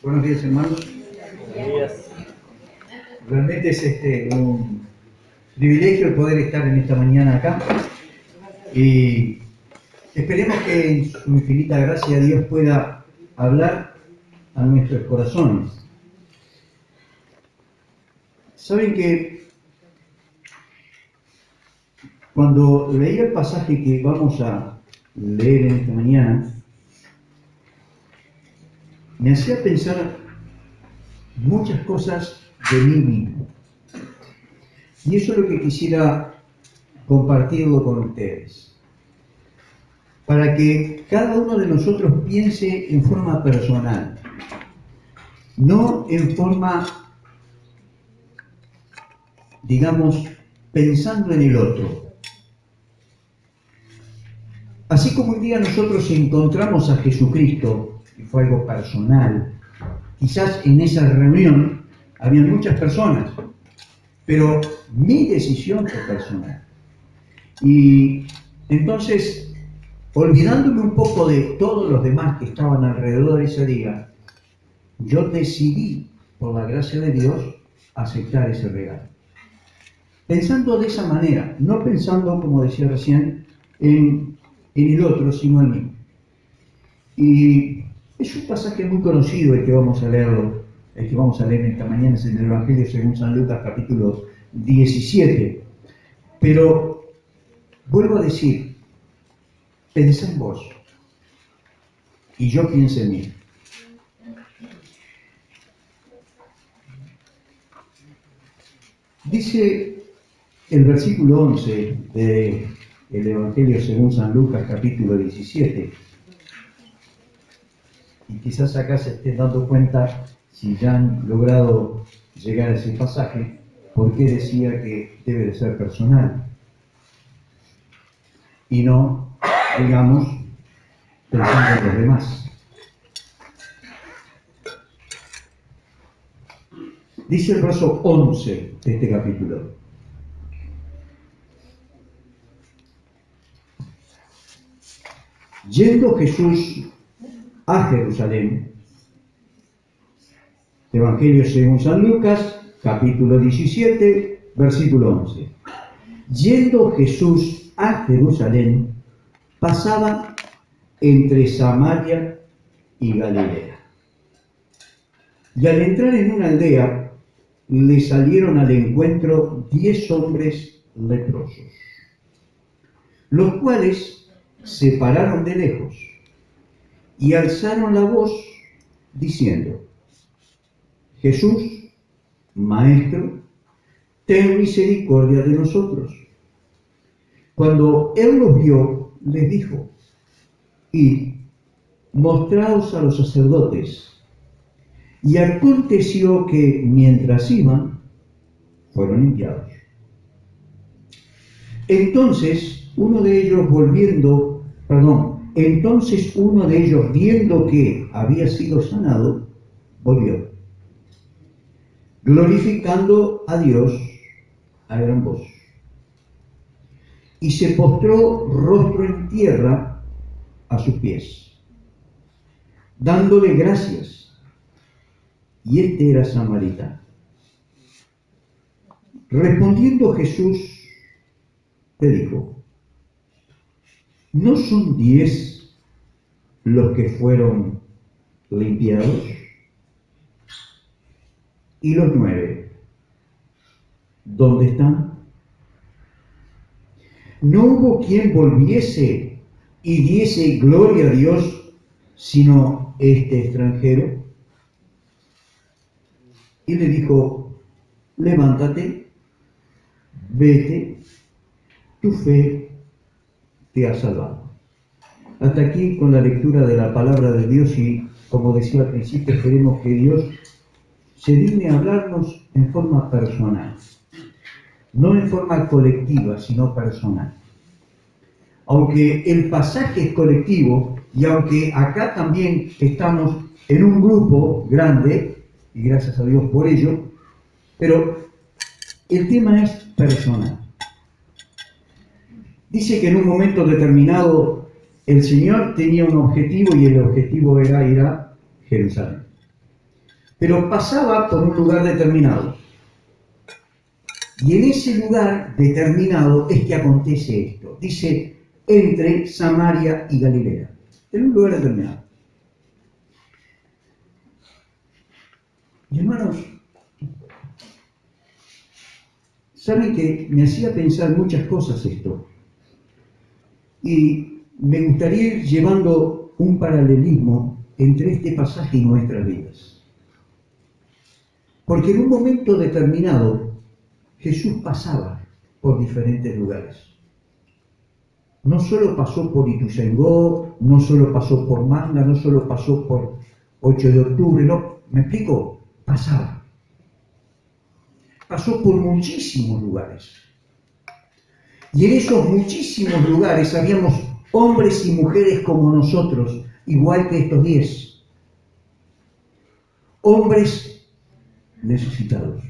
Buenos días, hermanos. Buenos días. Realmente es un privilegio el poder estar en esta mañana acá y esperemos que en su infinita gracia Dios pueda hablar a nuestros corazones. Saben que cuando leí el pasaje que vamos a leer en esta mañana, me hacía pensar muchas cosas de mí mismo. Y eso es lo que quisiera compartirlo con ustedes, para que cada uno de nosotros piense en forma personal, no en forma, digamos, pensando en el otro. Así como un día nosotros encontramos a Jesucristo, y fue algo personal, quizás en esa reunión había muchas personas, pero mi decisión fue personal. Y entonces, olvidándome un poco de todos los demás que estaban alrededor ese día, yo decidí, por la gracia de Dios, aceptar ese regalo. Pensando de esa manera, no pensando, como decía recién, en el otro, sino en mí. Y es un pasaje muy conocido el que vamos a leerlo, el que vamos a leer esta mañana, es en el Evangelio según San Lucas, capítulo 17. Pero vuelvo a decir, pensá en vos y yo pienso en mí. Dice el versículo 11 del Evangelio según San Lucas, capítulo 17, y quizás acá se estén dando cuenta, si ya han logrado llegar a ese pasaje, por qué decía que debe de ser personal y no, digamos, pensando en los demás. Dice el verso 11 de este capítulo: yendo Jesús a Jerusalén, Evangelio según San Lucas, capítulo 17, versículo 11. Yendo Jesús a Jerusalén, pasaba entre Samaria y Galilea. Y al entrar en una aldea, le salieron al encuentro 10 hombres leprosos, los cuales se pararon de lejos y alzaron la voz diciendo: Jesús, Maestro, ten misericordia de nosotros. Cuando él los vio, les dijo: id, mostraos a los sacerdotes. Y aconteció que mientras iban, fueron limpiados. Entonces uno de ellos viendo que había sido sanado, volvió, glorificando a Dios a gran voz. Y se postró rostro en tierra a sus pies, dándole gracias. Y este era samaritano. Respondiendo Jesús, le dijo: ¿no son 10 los que fueron limpiados? ¿Y los 9 dónde están? ¿No hubo quien volviese y diese gloria a Dios, sino este extranjero? Y le dijo: levántate, vete, tu fe te ha salvado. Hasta aquí con la lectura de la palabra de Dios, y como decía al principio, esperemos que Dios se digne a hablarnos en forma personal, no en forma colectiva, sino personal. Aunque el pasaje es colectivo, y aunque acá también estamos en un grupo grande, y gracias a Dios por ello, pero el tema es personal. Dice que en un momento determinado el Señor tenía un objetivo, y el objetivo era ir a Jerusalén. pero pasaba por un lugar determinado. Y en ese lugar determinado es que acontece esto. Dice, entre Samaria y Galilea, en un lugar determinado. Y hermanos, saben que me hacía pensar muchas cosas esto. Y me gustaría ir llevando un paralelismo entre este pasaje y nuestras vidas. Porque en un momento determinado, Jesús pasaba por diferentes lugares. No solo pasó por Ituzaingó, no solo pasó por Manga, no solo pasó por 8 de octubre, no, ¿me explico? Pasaba. Pasó por muchísimos lugares. Y en esos muchísimos lugares habíamos hombres y mujeres como nosotros, igual que estos 10. Hombres necesitados.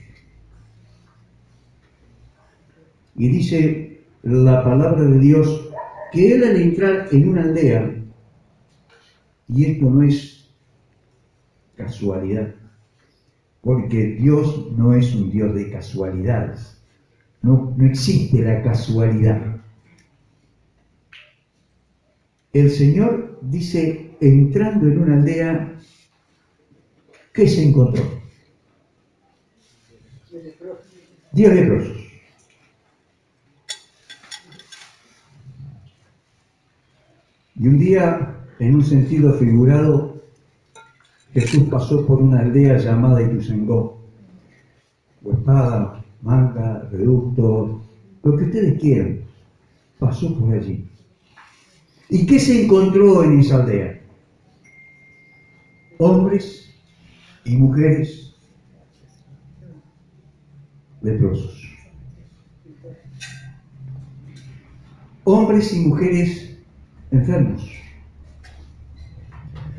Y dice la palabra de Dios que él al entrar en una aldea, y esto no es casualidad, porque Dios no es un Dios de casualidades, no existe la casualidad. El Señor dice, entrando en una aldea, ¿qué se encontró? 10 leprosos. Y un día, en un sentido figurado, Jesús pasó por una aldea llamada Ituzaingó, o Espada, Manga, Reducto, lo que ustedes quieran, pasó por allí. ¿Y qué se encontró en esa aldea? Hombres y mujeres leprosos. Hombres y mujeres enfermos.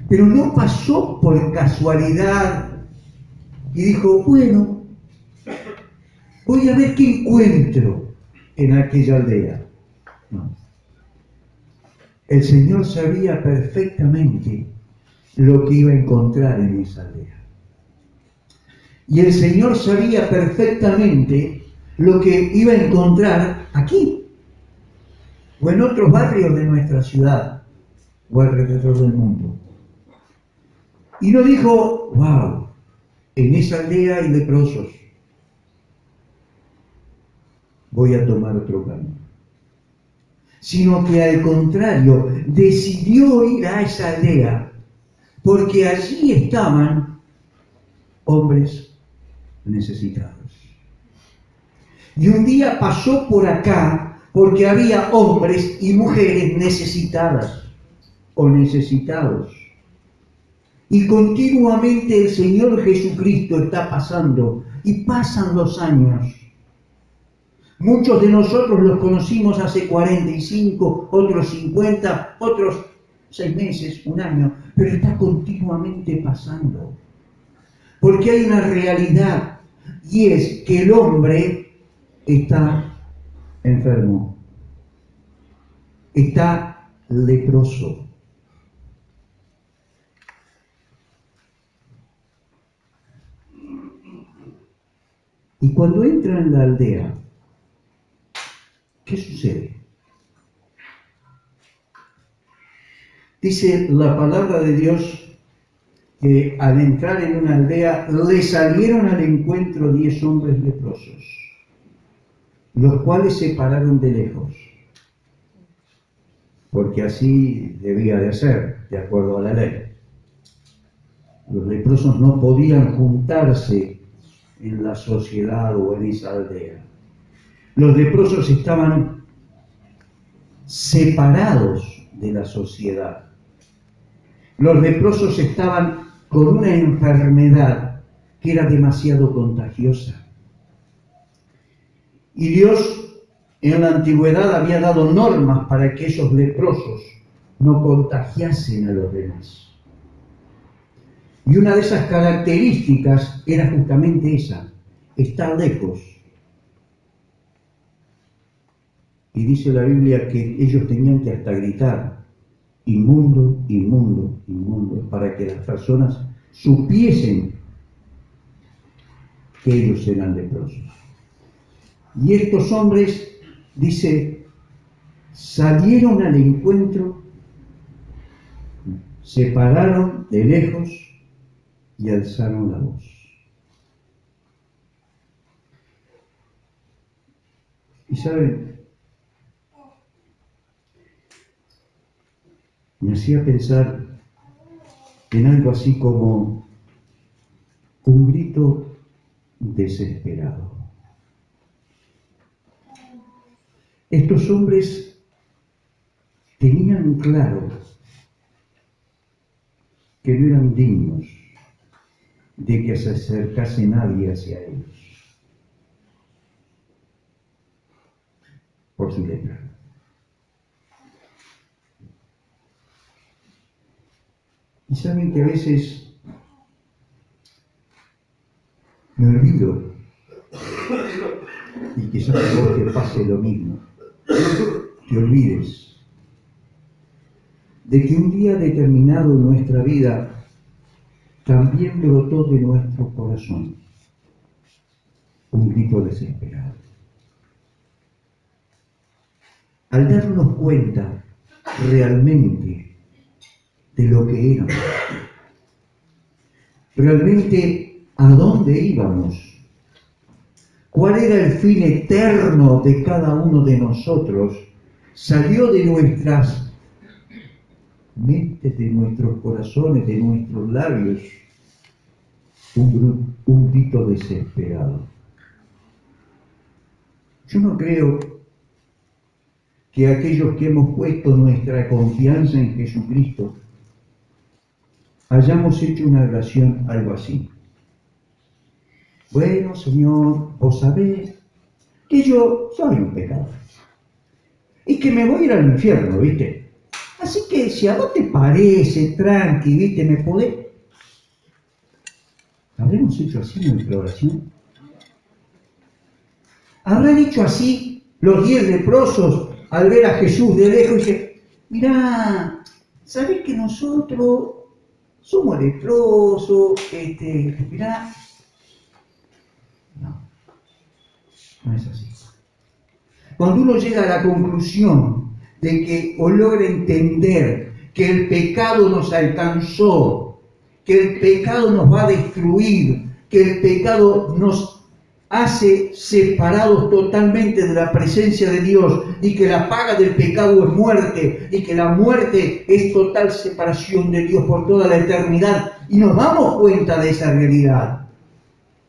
Pero no pasó por casualidad y dijo, bueno, voy a ver qué encuentro en aquella aldea. No. El Señor sabía perfectamente lo que iba a encontrar en esa aldea. Y el Señor sabía perfectamente lo que iba a encontrar aquí, o en otros barrios de nuestra ciudad, o alrededor del mundo. Y no dijo, wow, en esa aldea hay leprosos, voy a tomar otro camino. Sino que al contrario, decidió ir a esa aldea, porque allí estaban hombres necesitados. Y un día pasó por acá, porque había hombres y mujeres necesitadas o necesitados. Y continuamente el Señor Jesucristo está pasando, y pasan los años. Muchos de nosotros los conocimos hace 45, otros 50, otros 6 meses, un año, pero está continuamente pasando. Porque hay una realidad, y es que el hombre está enfermo, está leproso. Y cuando entra en la aldea, ¿qué sucede? Dice la palabra de Dios que al entrar en una aldea le salieron al encuentro 10 hombres leprosos, los cuales se pararon de lejos, porque así debía de ser, de acuerdo a la ley. Los leprosos no podían juntarse en la sociedad o en esa aldea. Los leprosos estaban separados de la sociedad. Los leprosos estaban con una enfermedad que era demasiado contagiosa. Y Dios en la antigüedad había dado normas para que esos leprosos no contagiasen a los demás. Y una de esas características era justamente esa, estar lejos. Y dice la Biblia que ellos tenían que hasta gritar, inmundo, inmundo, inmundo, para que las personas supiesen que ellos eran leprosos. Y estos hombres, dice, salieron al encuentro, se pararon de lejos y alzaron la voz. Y saben, me hacía pensar en algo así como un grito desesperado. Estos hombres tenían claro que no eran dignos de que se acercase nadie hacia ellos por su lepra. Y saben que a veces me olvido, y quizás a vos te pase lo mismo, te olvides de que un día determinado en nuestra vida también brotó de nuestro corazón un grito desesperado. Al darnos cuenta realmente de lo que éramos, realmente a dónde íbamos, cuál era el fin eterno de cada uno de nosotros, salió de nuestras mentes, de nuestros corazones, de nuestros labios, un grito desesperado. Yo no creo que aquellos que hemos puesto nuestra confianza en Jesucristo hayamos hecho una oración algo así. Bueno, Señor, vos sabés que yo soy un pecador y que me voy a ir al infierno, ¿viste? Así que si a vos te parece, tranqui, ¿viste? ¿Me podés? ¿Habremos hecho así nuestra oración? ¿Habrán hecho así los 10 leprosos al ver a Jesús de lejos y dicen, mirá, ¿sabés que nosotros somos leprosos? Mirá. No, no es así. Cuando uno llega a la conclusión de que o logra entender que el pecado nos alcanzó, que el pecado nos va a destruir, que el pecado nos hace separados totalmente de la presencia de Dios y que la paga del pecado es muerte y que la muerte es total separación de Dios por toda la eternidad y nos damos cuenta de esa realidad,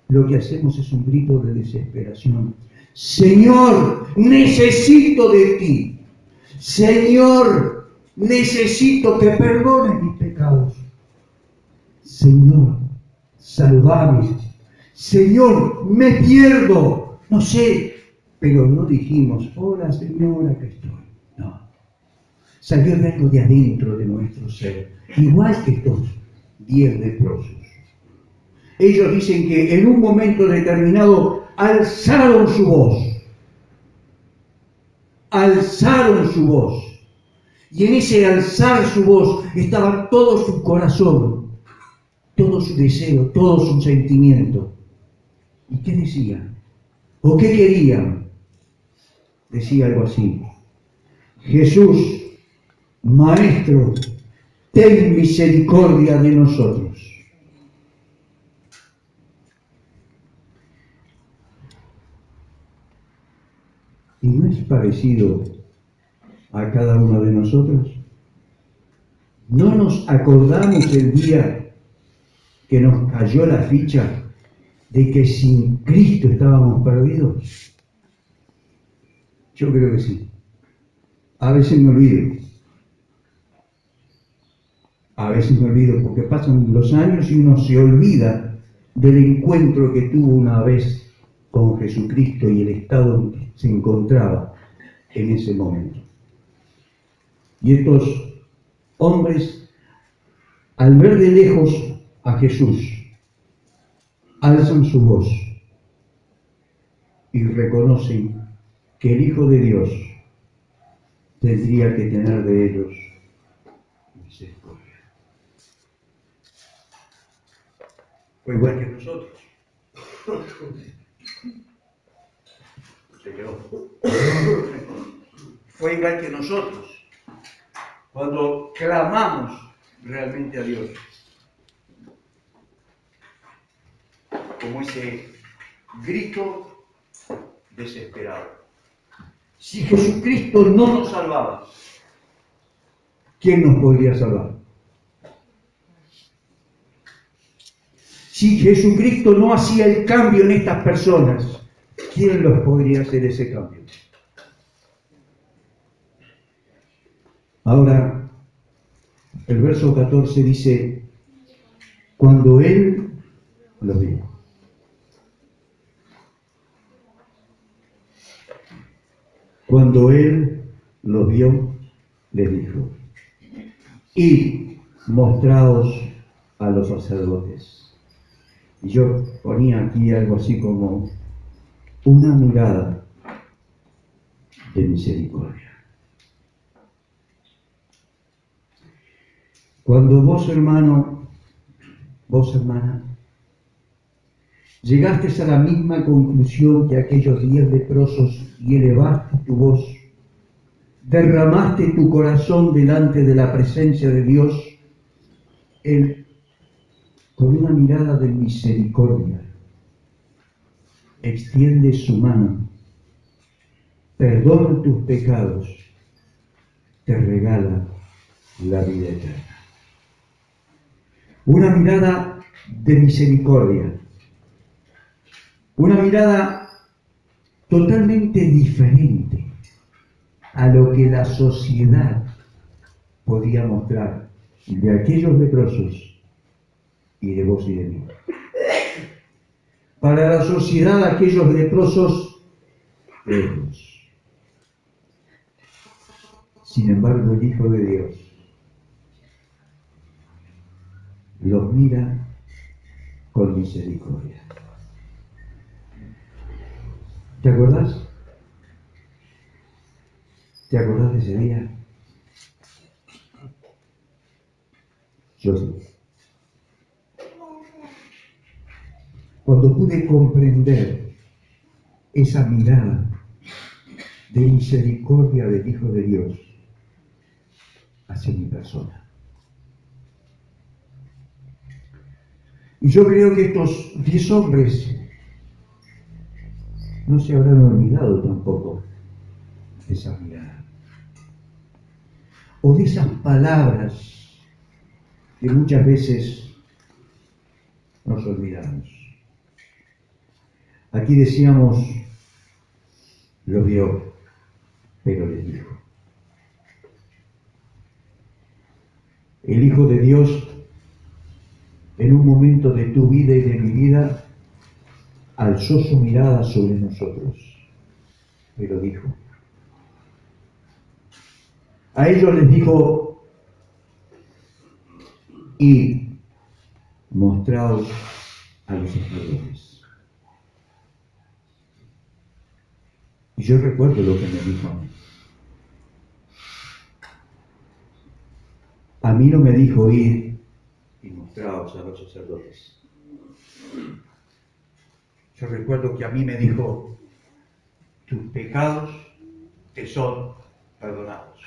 lo que hacemos es un grito de desesperación. Señor, necesito de ti. Señor, necesito que perdones mis pecados. Señor, salvame. Señor, me pierdo. No sé, pero no dijimos, hola Señor, acá estoy. No. Salió de algo de adentro de nuestro ser, igual que estos 10 leprosos. Ellos dicen que en un momento determinado alzaron su voz. Alzaron su voz. Y en ese alzar su voz estaba todo su corazón, todo su deseo, todo su sentimiento. ¿Y qué decían? ¿O qué querían? Decía algo así. Jesús, Maestro, ten misericordia de nosotros. ¿Y no es parecido a cada uno de nosotros? ¿No nos acordamos el día que nos cayó la ficha de que sin Cristo estábamos perdidos? Yo creo que sí. A veces me olvido. A veces me olvido porque pasan los años y uno se olvida del encuentro que tuvo una vez con Jesucristo y el estado en que se encontraba en ese momento. Y estos hombres, al ver de lejos a Jesús, alzan su voz y reconocen que el Hijo de Dios tendría que tener de ellos misericordia. Fue igual que nosotros. Se quedó. Fue igual que nosotros, cuando clamamos realmente a Dios, como ese grito desesperado. Si Jesucristo no nos salvaba, ¿quién nos podría salvar? Si Jesucristo no hacía el cambio en estas personas, ¿quién los podría hacer ese cambio? Ahora, el verso 14 dice, cuando Él los vio. Cuando Él los vio, les dijo, id, mostraos a los sacerdotes. Y yo ponía aquí algo así como una mirada de misericordia. Cuando vos, hermano, vos, hermana, llegaste a la misma conclusión que aquellos 10 leprosos y elevaste tu voz, derramaste tu corazón delante de la presencia de Dios, Él, con una mirada de misericordia, extiende su mano, perdona tus pecados, te regala la vida eterna. Una mirada de misericordia, una mirada totalmente diferente a lo que la sociedad podía mostrar de aquellos leprosos y de vos y de mí. Para la sociedad, aquellos leprosos lejos. Sin embargo, el Hijo de Dios los mira con misericordia. ¿Te acordás? ¿Te acordás de ese día? Yo sí. Cuando pude comprender esa mirada de misericordia del Hijo de Dios hacia mi persona. Y yo creo que estos 10 hombres no se habrán olvidado tampoco de esa mirada. O de esas palabras que muchas veces nos olvidamos. Aquí decíamos, lo vio, pero les dijo. El Hijo de Dios, en un momento de tu vida y de mi vida, alzó su mirada sobre nosotros, pero dijo. A ellos les dijo, y mostraos a los sacerdotes. Y yo recuerdo lo que me dijo a mí. A mí no me dijo ir y mostraos a los sacerdotes. Yo recuerdo que a mí me dijo, tus pecados te son perdonados.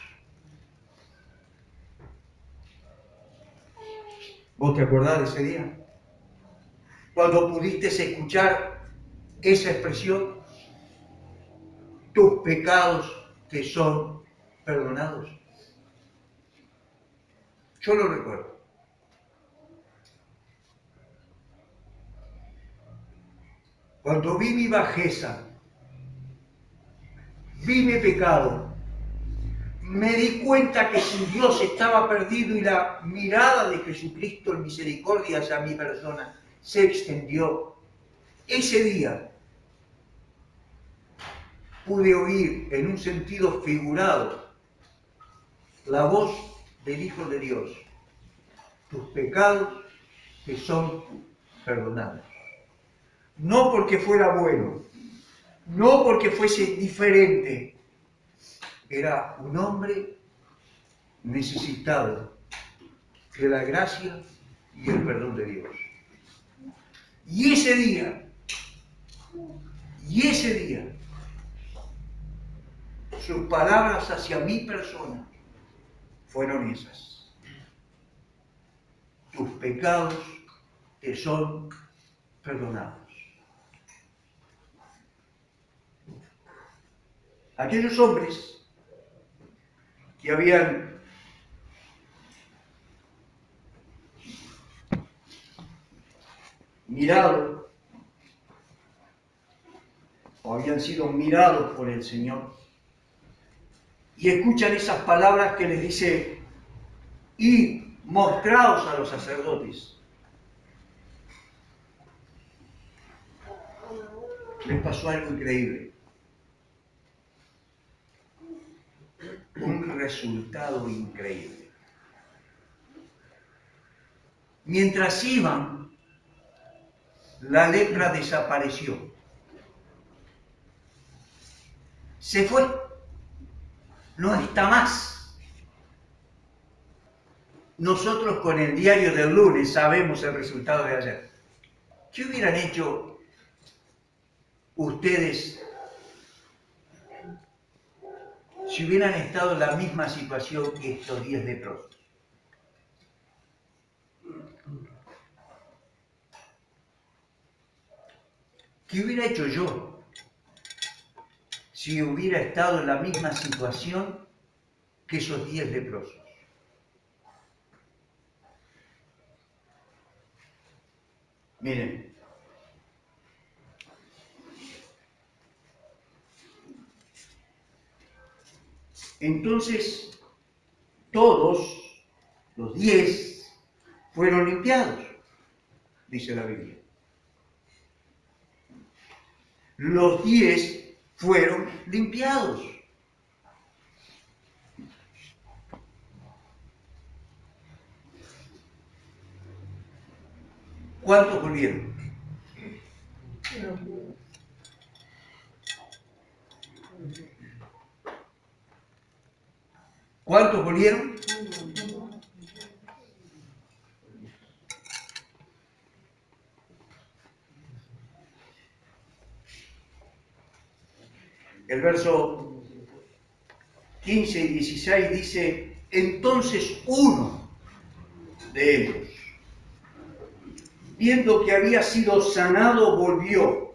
¿Vos te acordás de ese día? Cuando pudiste escuchar esa expresión, tus pecados te son perdonados. Yo lo recuerdo. Cuando vi mi bajeza, vi mi pecado, me di cuenta que sin Dios estaba perdido y la mirada de Jesucristo en misericordia hacia mi persona se extendió. Ese día pude oír en un sentido figurado la voz del Hijo de Dios. Tus pecados te son perdonados. No porque fuera bueno, no porque fuese diferente. Era un hombre necesitado de la gracia y el perdón de Dios. Y ese día Y ese día, sus palabras hacia mi persona fueron esas: tus pecados te son perdonados. Aquellos hombres que habían mirado o habían sido mirados por el Señor y escuchan esas palabras que les dice: y mostraos a los sacerdotes. Les pasó algo increíble. Un resultado increíble. Mientras iban, la lepra desapareció. Se fue. No está más. Nosotros con el diario del lunes sabemos el resultado de ayer. ¿Qué hubieran hecho ustedes si hubieran estado en la misma situación que estos 10 leprosos? ¿Qué hubiera hecho yo si hubiera estado en la misma situación que esos 10 leprosos? Miren, entonces todos los 10 fueron limpiados, dice la Biblia. Los 10 fueron limpiados. ¿Cuántos volvieron? ¿Cuántos volvieron? El verso 15 y 16 dice: entonces uno de ellos, viendo que había sido sanado, volvió,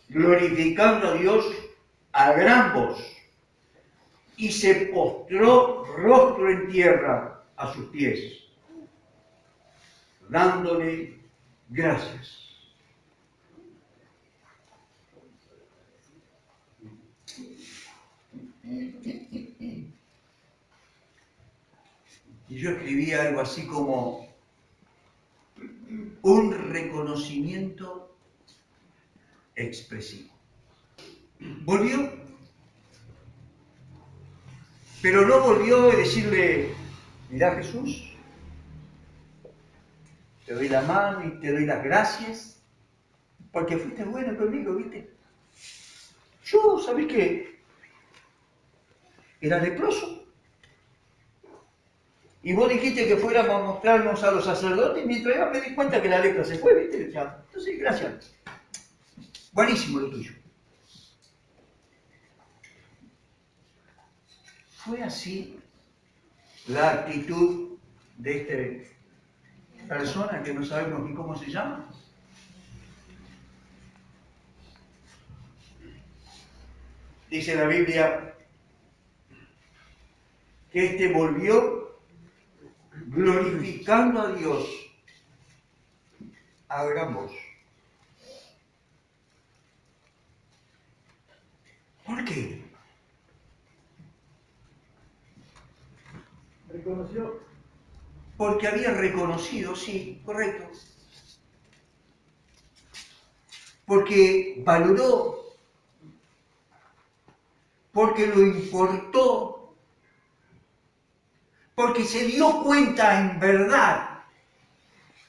glorificando a Dios a gran voz, y se postró rostro en tierra a sus pies, dándole gracias. Y yo escribí algo así como un reconocimiento expresivo. Volvió, pero no volvió a decirle: mirá, Jesús, te doy la mano y te doy las gracias porque fuiste bueno conmigo, ¿viste? Yo, ¿sabés qué? Era leproso. Y vos dijiste que fuéramos a mostrarnos a los sacerdotes, y mientras iba me di cuenta que la lepra se fue, ¿viste? Ya. Entonces, gracias. Buenísimo lo tuyo. ¿Fue así la actitud de esta persona que no sabemos ni cómo se llama? Dice la Biblia que este volvió glorificando a Dios a gran voz. ¿Por qué? Reconoció. Porque había reconocido, sí, correcto. Porque valoró, porque lo importó, porque se dio cuenta en verdad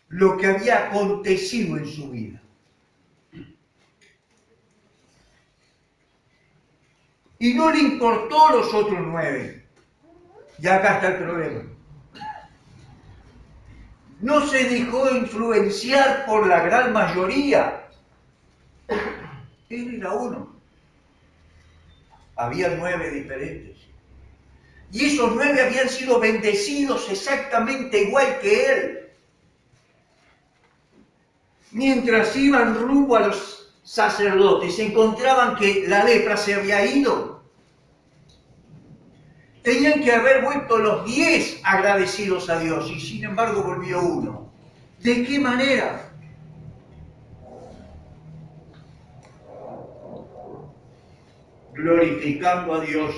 lo que había acontecido en su vida. Y no le importó los otros 9. Y acá está el problema. no se dejó influenciar por la gran mayoría. Él era uno. Había 9 diferentes. Y esos 9 habían sido bendecidos exactamente igual que él. Mientras iban rumbo a los sacerdotes, se encontraban que la lepra se había ido. Tenían que haber vuelto los 10 agradecidos a Dios y sin embargo volvió uno. ¿De qué manera? Glorificando a Dios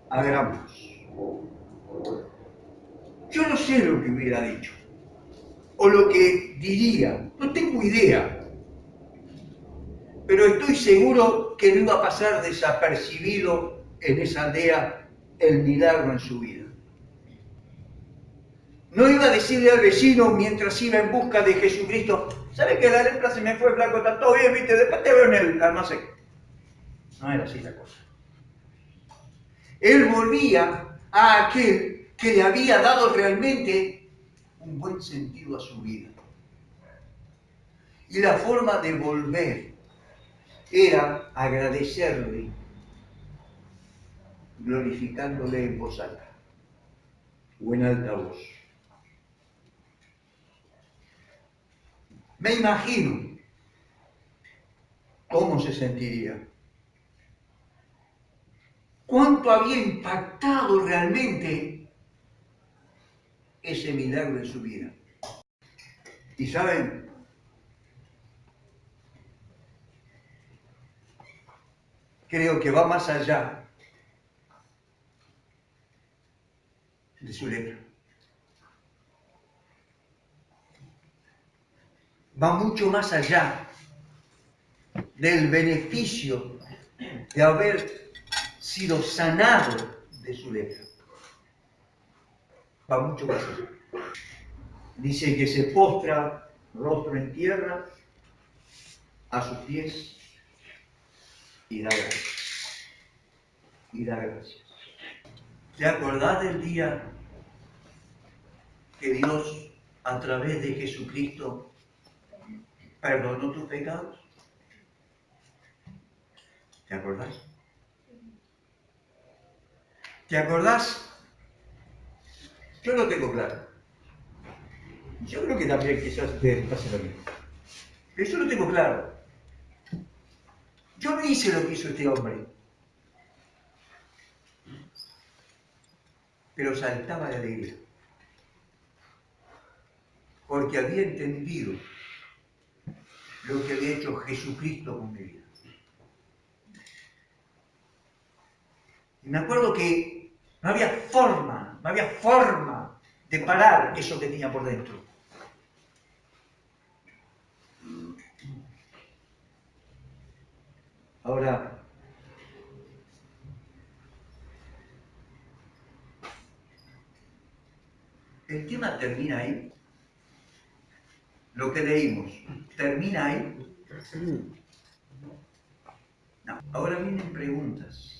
a gran voz. Yo no sé lo que hubiera dicho o lo que diría, no tengo idea, pero estoy seguro que no iba a pasar desapercibido en esa aldea el milagro en su vida. No iba a decirle al vecino mientras iba en busca de Jesucristo: ¿sabe que la lepra se me fue, flaco? Está todo bien, viste, después te veo en el almacén. No era así la cosa. Él volvía a aquel que le había dado realmente un buen sentido a su vida. Y la forma de volver era agradecerle, glorificándole en voz alta o en alta voz. Me imagino cómo se sentiría. ¿Cuánto había impactado realmente ese milagro en su vida? Y saben, creo que va más allá de su lepra. Va mucho más allá del beneficio de haber sido sanado de su lepra. Va mucho más allá. Dice que se postra rostro en tierra a sus pies y da gracias. Y da gracias. ¿Te acordás del día que Dios, a través de Jesucristo, perdonó tus pecados? ¿Te acordás? ¿Te acordás? Yo lo tengo claro. Yo creo que también quizás te pase lo mismo. Pero yo lo tengo claro. Yo no hice lo que hizo este hombre. Pero saltaba de alegría. Porque había entendido lo que había hecho Jesucristo con mi vida. Y me acuerdo que no había forma de parar eso que tenía por dentro. Ahora, el tema termina ahí. Lo que leímos termina ahí. No. Ahora vienen preguntas.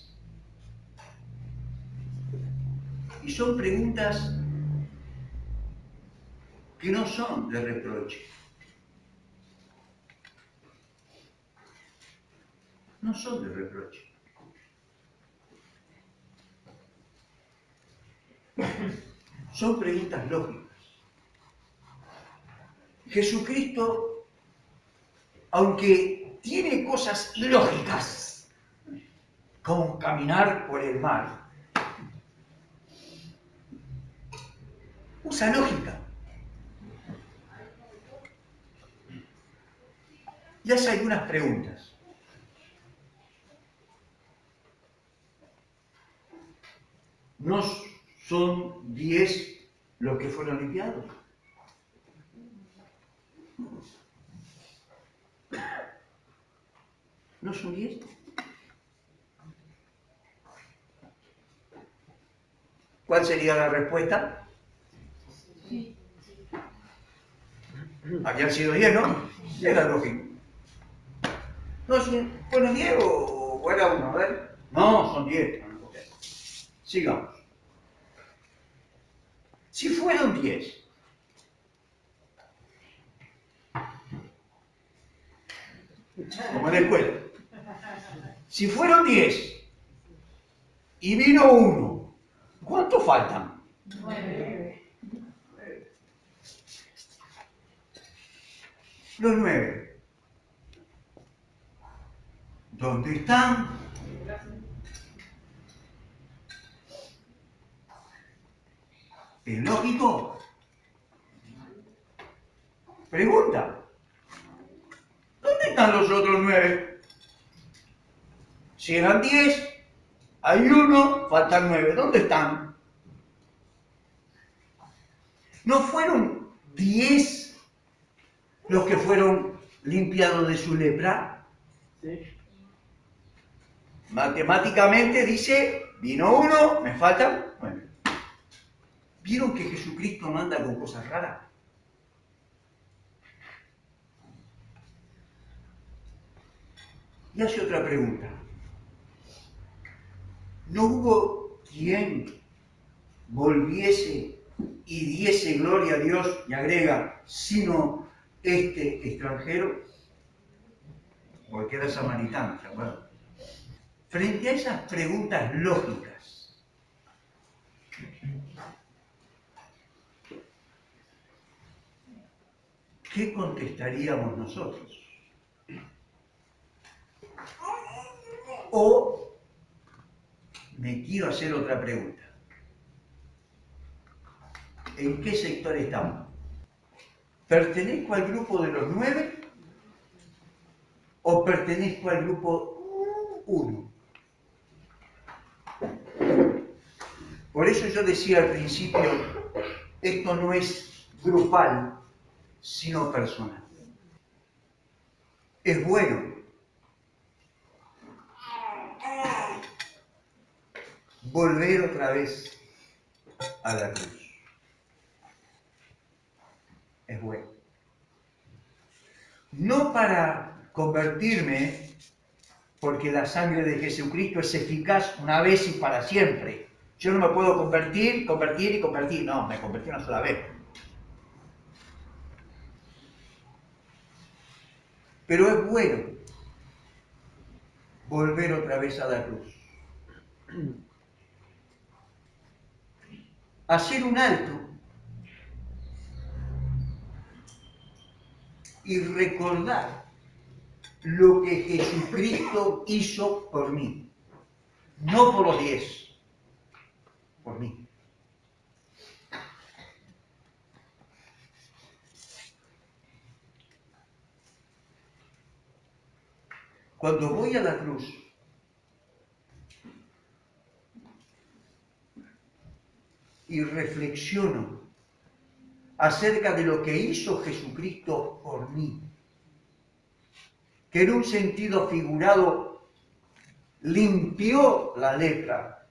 Y son preguntas que no son de reproche. No son de reproche. Son preguntas lógicas. Jesucristo, aunque tiene cosas ilógicas, como caminar por el mar, usa lógica. Y hace algunas preguntas. ¿No son 10 los que fueron limpiados? ¿No son 10? ¿Cuál sería la respuesta? Sí. Habían sido 10, ¿no? Era lógico. No, ¿fueron 10 o era uno? A ver. No, son 10. Okay. Sigamos. Si fueron 10, como en la escuela. Si fueron 10 y vino uno, ¿cuántos faltan? 9. Los 9. ¿Dónde están? ¿Es lógico? Pregunta. ¿Dónde están los otros 9? Si eran 10, hay uno, faltan 9. ¿Dónde están? ¿No fueron 10 los que fueron limpiados de su lepra? Sí. Matemáticamente dice, vino uno, me faltan 9. ¿Vieron que Jesucristo no anda con cosas raras? Y hace otra pregunta. ¿No hubo quien volviese y diese gloria a Dios, y agrega, sino este extranjero? Porque era samaritano, ¿se acuerdan? Frente a esas preguntas lógicas, ¿qué contestaríamos nosotros? O me quiero hacer otra pregunta. ¿En qué sector estamos? ¿Pertenezco al grupo de los 9 o pertenezco al grupo 1? Por eso yo decía al principio, esto no es grupal, sino personal. Es bueno volver otra vez a la cruz. Es bueno. No para convertirme, porque la sangre de Jesucristo es eficaz una vez y para siempre. Yo no me puedo convertir. No, me convertí una sola vez. Pero es bueno volver otra vez a la cruz. Hacer un alto y recordar lo que Jesucristo hizo por mí. No por los 10, por mí. Cuando voy a la cruz, y reflexiono acerca de lo que hizo Jesucristo por mí, que en un sentido figurado limpió la lepra,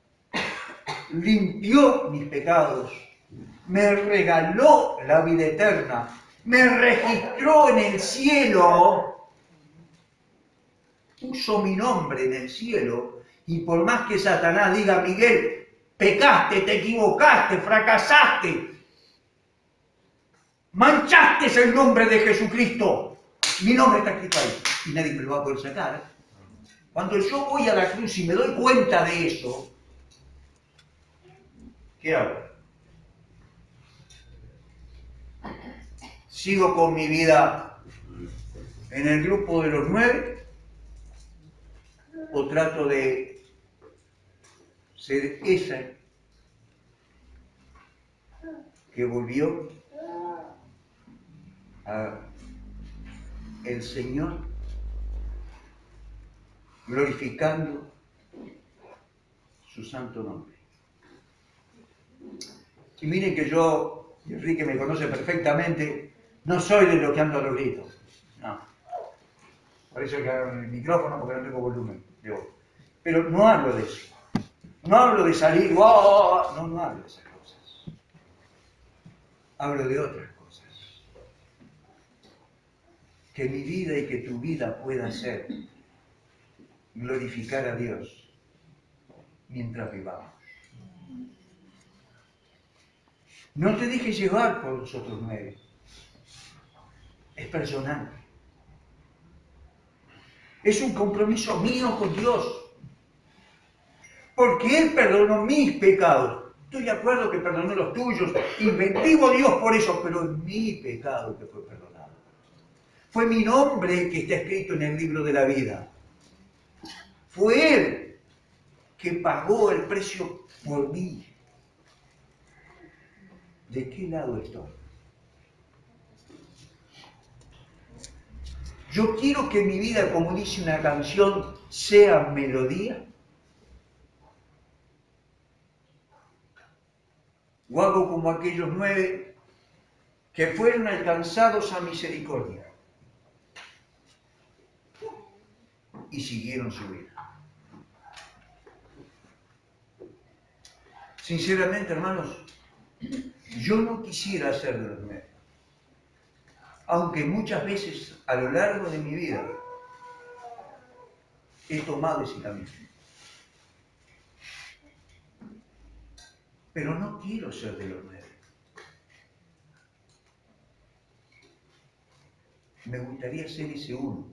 limpió mis pecados, me regaló la vida eterna, me registró en el cielo, puso mi nombre en el cielo, y por más que Satanás diga, Miguel, pecaste, te equivocaste, fracasaste, manchaste el nombre de Jesucristo, mi nombre está escrito ahí, y nadie me lo va a poder sacar. Cuando yo voy a la cruz y me doy cuenta de eso, ¿qué hago? ¿Sigo con mi vida en el grupo de los 9? ¿O trato de ser esa que volvió a el Señor, glorificando su santo nombre? Y miren que yo, y Enrique me conoce perfectamente, no soy de los que ando a los gritos. No. Por eso que agarro el micrófono, porque no tengo volumen de voz. Pero no hablo de eso. No hablo de salir, ¡oh! No hablo de esas cosas. Hablo de otras cosas. Que mi vida y que tu vida pueda ser glorificar a Dios mientras vivamos. No te dejes llevar por los otros 9. Es personal. Es un compromiso mío con Dios. Porque Él perdonó mis pecados. Estoy de acuerdo que perdonó los tuyos y bendigo a Dios por eso, pero es mi pecado que fue perdonado. Fue mi nombre que está escrito en el libro de la vida. Fue Él que pagó el precio por mí. ¿De qué lado estoy? Yo quiero que mi vida, como dice una canción, sea melodía. O hago como aquellos 9 que fueron alcanzados a misericordia y siguieron su vida. Sinceramente, hermanos, yo no quisiera ser de los 9. Aunque muchas veces a lo largo de mi vida he tomado ese camino. Pero no quiero ser de los 9. Me gustaría ser ese uno,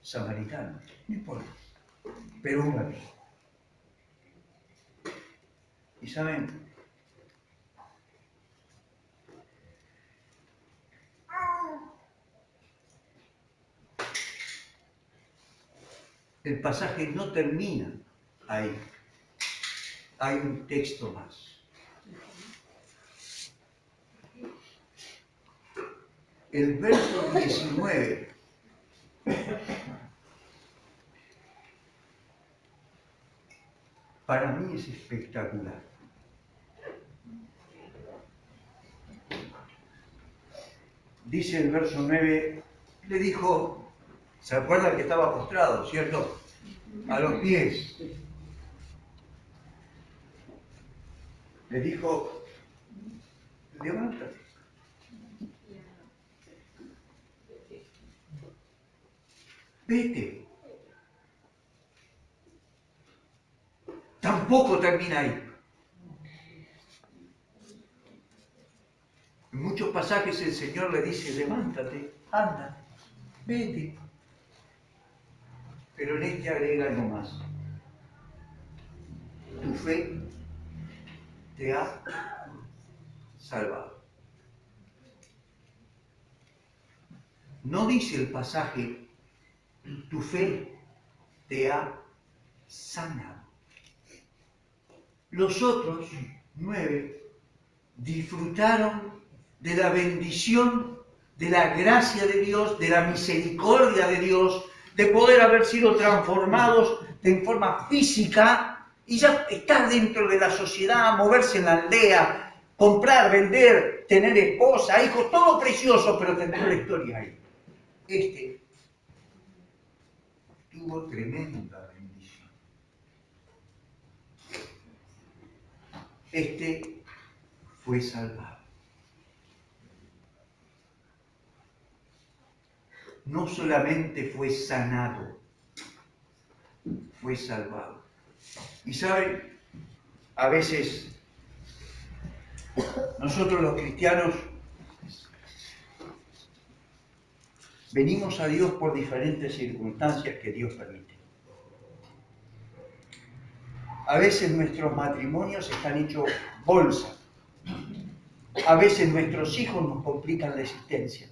samaritano, no importa, pero un amigo. Y saben, el pasaje no termina ahí. Hay un texto más. El verso 19 para mí es espectacular. Dice el verso 9, le dijo, ¿se acuerdan que estaba postrado, cierto? A los pies. Le dijo, levántate. Vete. Tampoco termina ahí. En muchos pasajes el Señor le dice, levántate, anda, vete. Pero en este agrega algo más. Tu fe te ha salvado. No dice el pasaje, tu fe te ha sanado. Los otros 9 disfrutaron de la bendición, de la gracia de Dios, de la misericordia de Dios, de poder haber sido transformados en forma física y ya estar dentro de la sociedad, moverse en la aldea, comprar, vender, tener esposa, hijos, todo precioso, pero tener la historia ahí. Este tuvo tremenda bendición. Este fue salvado. No solamente fue sanado, fue salvado. Y saben, a veces nosotros los cristianos venimos a Dios por diferentes circunstancias que Dios permite. A veces nuestros matrimonios están hechos bolsa. A veces nuestros hijos nos complican la existencia.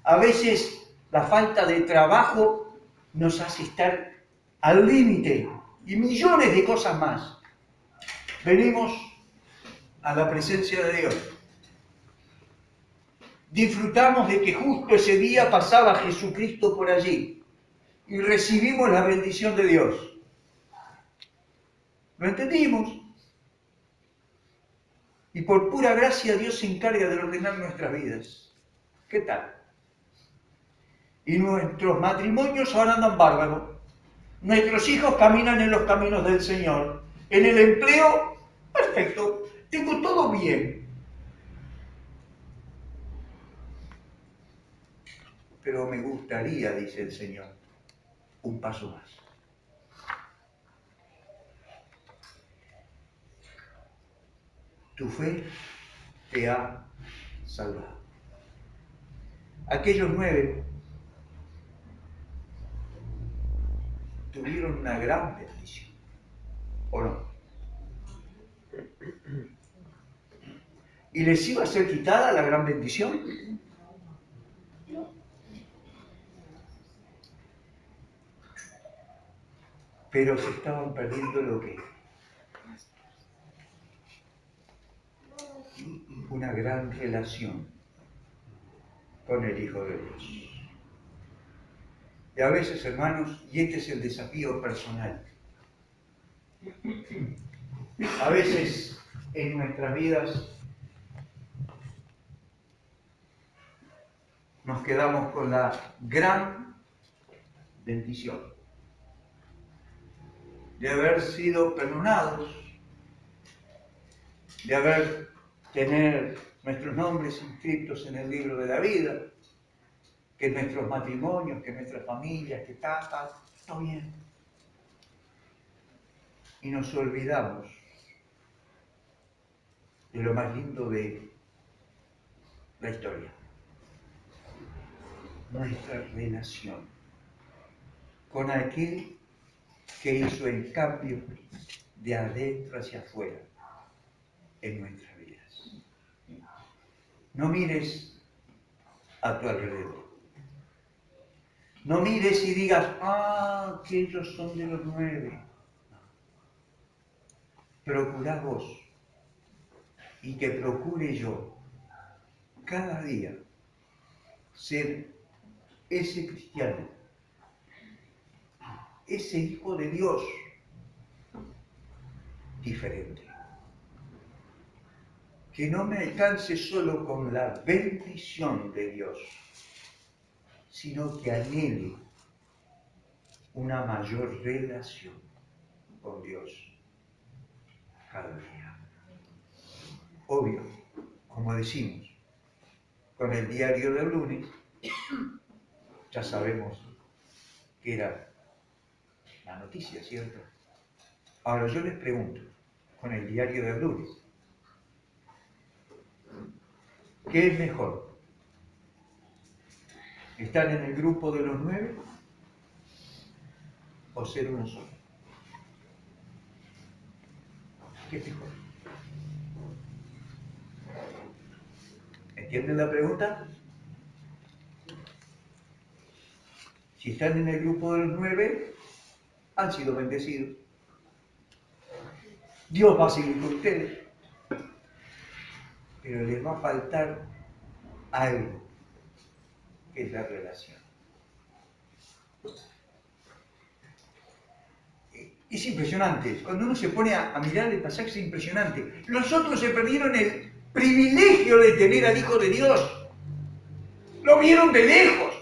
A veces la falta de trabajo nos hace estar al límite y millones de cosas más. Venimos a la presencia de Dios. Disfrutamos de que justo ese día pasaba Jesucristo por allí y recibimos la bendición de Dios. ¿Lo entendimos? Y por pura gracia Dios se encarga de ordenar nuestras vidas. ¿Qué tal? Y nuestros matrimonios ahora andan bárbaros. Nuestros hijos caminan en los caminos del Señor. En el empleo, perfecto. Tengo todo bien. Pero me gustaría, dice el Señor, un paso más. Tu fe te ha salvado. Aquellos 9 tuvieron una gran bendición, ¿o no? ¿Y les iba a ser quitada la gran bendición? Pero se estaban perdiendo lo que una gran relación con el Hijo de Dios. Y a veces, hermanos, y este es el desafío personal, a veces en nuestras vidas nos quedamos con la gran bendición de haber sido perdonados, de tener nuestros nombres inscritos en el libro de la vida, que nuestros matrimonios, que nuestras familias, que está bien. Y nos olvidamos de lo más lindo de la historia, nuestra relación con aquel que hizo el cambio de adentro hacia afuera en nuestras vidas. No mires a tu alrededor. No mires y digas, que ellos son de los 9. Procurá vos y que procure yo cada día ser ese cristiano, ese hijo de Dios diferente. Que no me alcance solo con la bendición de Dios, sino que anhele una mayor relación con Dios cada día. Obvio, como decimos, con el diario del lunes, ya sabemos que era la noticia, ¿cierto? Ahora yo les pregunto, con el diario del lunes, ¿qué es mejor? ¿Estar en el grupo de los 9 o ser uno solo? ¿Qué es mejor? ¿Entienden la pregunta? Si están en el grupo de los 9, han sido bendecidos. Dios va a seguir con ustedes, pero les va a faltar algo, que es la relación. Es impresionante, cuando uno se pone a mirar el pasaje es impresionante. Los otros se perdieron el privilegio de tener al Hijo de Dios. Lo vieron de lejos.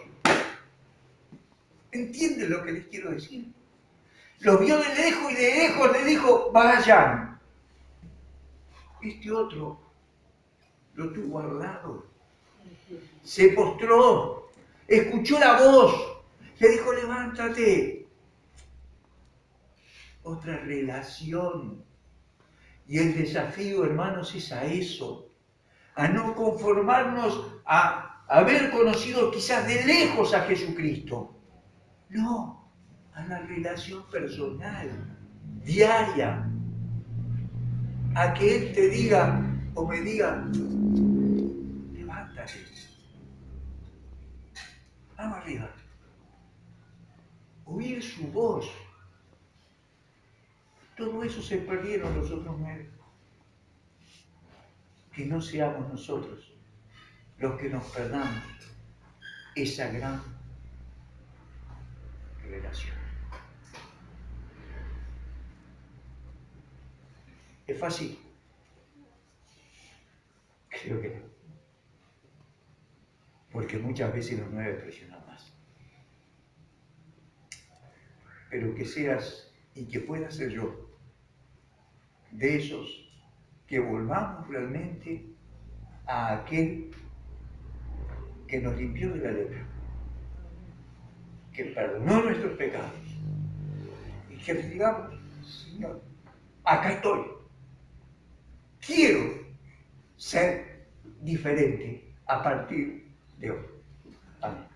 ¿Entienden lo que les quiero decir? Lo vio de lejos y de lejos le dijo, vayan. Este otro lo tuvo al lado. Se postró, escuchó la voz, le dijo, levántate. Otra relación. Y el desafío, hermanos, es a eso, a no conformarnos a haber conocido quizás de lejos a Jesucristo. No, a la relación personal, diaria, a que Él te diga o me diga, levántate, vamos arriba, oír su voz. Todo eso se perdieron los otros 9. Que no seamos nosotros los que nos perdamos esa gran relación. ¿Es fácil? Creo que no. Porque muchas veces los 9 presionan más. Pero que seas y que pueda ser yo de esos que volvamos realmente a aquel que nos limpió de la lepra, que perdonó nuestros pecados y que le digamos, Señor, acá estoy, quiero ser diferente a partir de hoy. Amén.